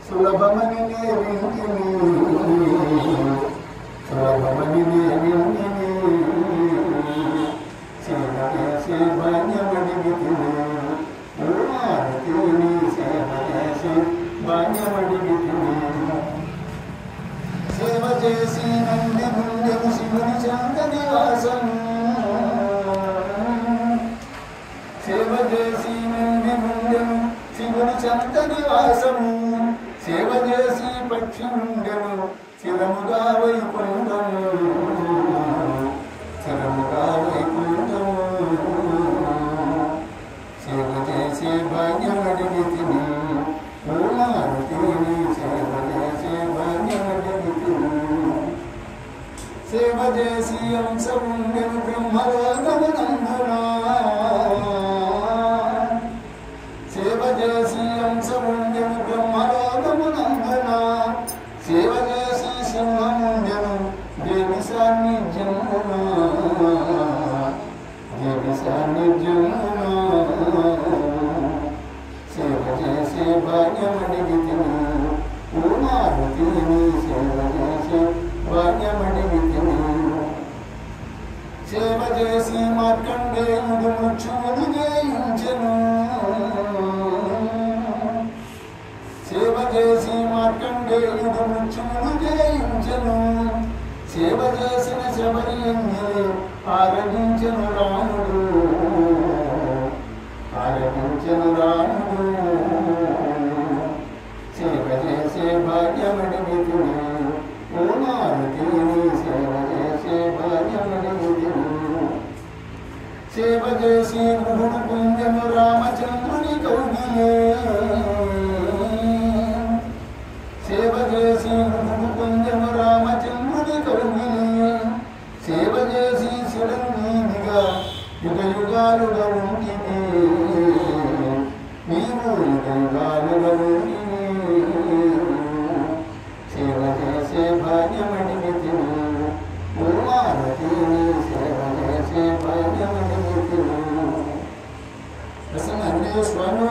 సులభమని సేవ చేసి నంది గుండెను శివుని చంద నివాసం సేవ చేసి నంది గుండెను శివుని చంద నివాసం సేవ చేసి పక్షి గుండెను చిరముగా వైకుంఠము చిరముగా వైకుంఠము సేవ చేసే భాగ్యం అడిగితిని సేవ చేసే భాగ్యం అడిగితిని సేవ చేసి అంశముండెను బ్రహ్మలోకమునందునా సేవ చేసి అంశముండెను బ్రహ్మలోకమునందునా సేవ చేసి సింహముండెను దేవి సాన్నిధ్యమునా దేవి సాన్నిధ్యమునా సేవ చేసే భాగ్యం అడిగితిని మారుతిని సేవ చేసే భాగ్యం అడిగితిని సేవ చేసి మార్కండేయుడు మృత్యువును జయించెను సేవ చేసి మార్కండేయుడు మృత్యువును జయించెను సేవ చేసిన శబరిని ఆరాధించెను రాముడు ఆరాధించెను రాముడు సేవ చేసే భాగ్యం అడిగితిని మారుతిని సేవ చేసే భాగ్యం అడిగితిని సేవ చేసి గురుడు పుణ్యము రామచంద్రుని కౌగిలే సేవ చేసి గురుడు పుణ్యము రామచంద్రుని కౌగిలే సేవ చేసి చిరంజీవిగా యుగ యుగాలుగా ఉంటివి నీవు యుగ యుగాలుగా ఉంటివి సేవ చేసే భాగ్యం అడిగితిని మారుతిని సేవ చేసే భాగ్యం అడిగితిని. ప్రసన్న ఆంజనేయ స్వామి